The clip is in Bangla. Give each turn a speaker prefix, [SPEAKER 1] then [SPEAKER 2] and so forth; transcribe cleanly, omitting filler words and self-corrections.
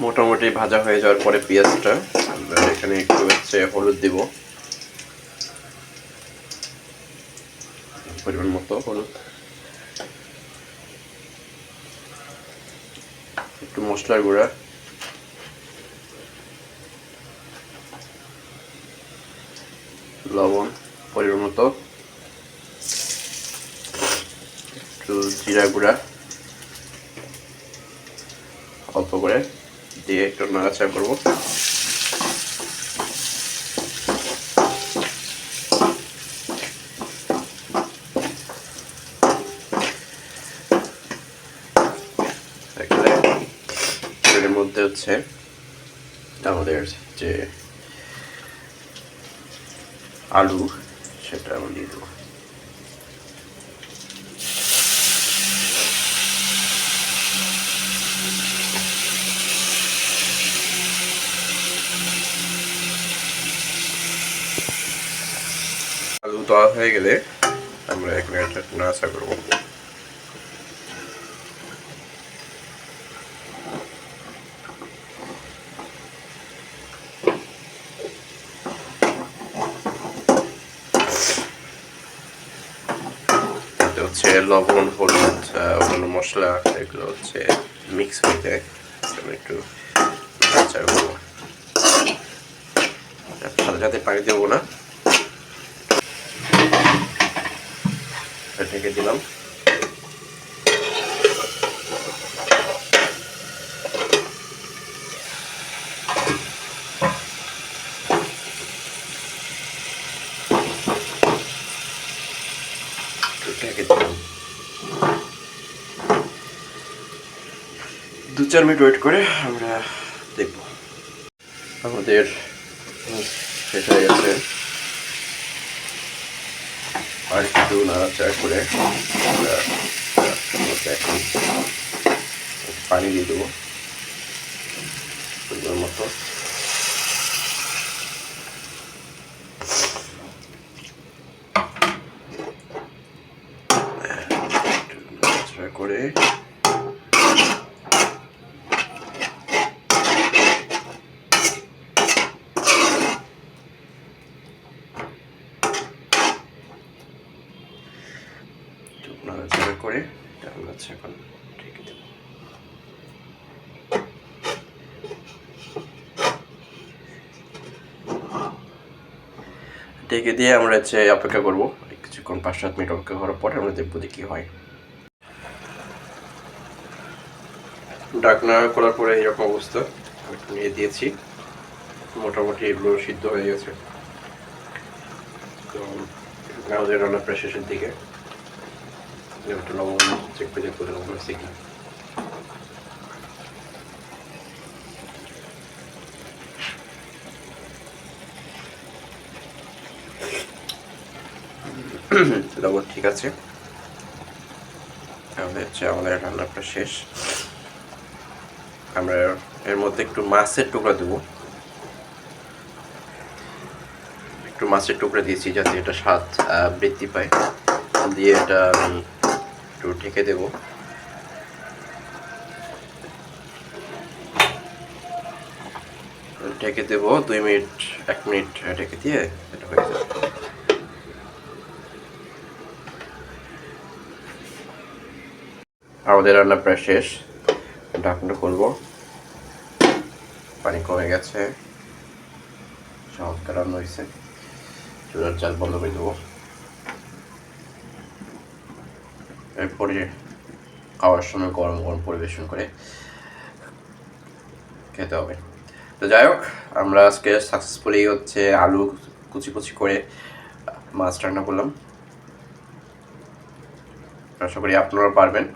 [SPEAKER 1] মোটামুটি ভাজা হয়ে যাওয়ার পরে পেঁয়াজটা আমরা এখানে একটু হচ্ছে হলুদ দিব, পরিমাণ মতো হলুদ, একটু মশলার গুঁড়া, লবণ পরিমাণ মতো, একটু জিরা গুঁড়া অল্প করে দিয়ে একটু নাড়াচাড়া করবো। এর মধ্যে হচ্ছে আমাদের যে আলু সেটা আমি দিয়ে দেবো। আলু দেওয়া হয়ে গেলে আমরা এখানে একটা নাড়াচাড়া করবো। হচ্ছে লবণ, হলুদ, অন্যান্য মশলা এগুলো হচ্ছে মিক্স হয়ে যায়, একটু নাড়াচাড়া করবো। সাথে সাথে পানি দেবো না, ঢেকে দিলাম। ঢেকে দিলাম, 2-4 মিনিট ওয়েট করে আমরা দেখব। আমাদের শেষ হয়ে গেছে, আর একটু নাড়াচাড়া করে আমরা এখন পানি দিয়ে দেবো পরিমাণ মতো। নাড়াচাড়া করে নাড়াচাড়া করে আমরা এখন ঢেকে দেব। ঢেকে দিয়ে আমরা হচ্ছে অপেক্ষা করবো কিছুক্ষণ, 5-7 মিনিট অপেক্ষা করার পরে আমরা দেখবো যে কি হয়। ঢাকনা খোলার পরে এরকম অবস্থা, নিয়ে দিয়েছি, মোটামুটি এগুলো সিদ্ধ হয়ে গেছে। তো আমাদের রান্না প্রায় শেষের দিকে, একটু লবণ চেক করে লবণ হচ্ছে কি। লবণ ঠিক আছে, তাহলে হচ্ছে আমাদের রান্না প্রায় শেষ। আমরা এর মধ্যে একটু মাছের টুকরা দেবো, একটু মাছের টুকরা দিয়েছি যাতে এটা স্বাদ বৃদ্ধি পায়, দিয়ে এটা আমি একটু ঢেকে দেব। ঢেকে দেবো 2 মিনিট, 1 মিনিট ঢেকে দিয়ে এটা হয়ে যাবে। আমাদের রান্না প্রায় শেষ, ঢাকনা খুলবো, পানি কমে গেছে, চমৎকার রান্না হয়েছে। চুলার জাল বন্ধ করে দেবো, এরপরে খাওয়ার সময় গরম গরম পরিবেশন করে খেতে হবে। তো যাই হোক, আমরা আজকে সাকসেসফুলি হচ্ছে আলু কুচি কুচি করে মাছ রান্না করলাম। আশা করি আপনারা পারবেন।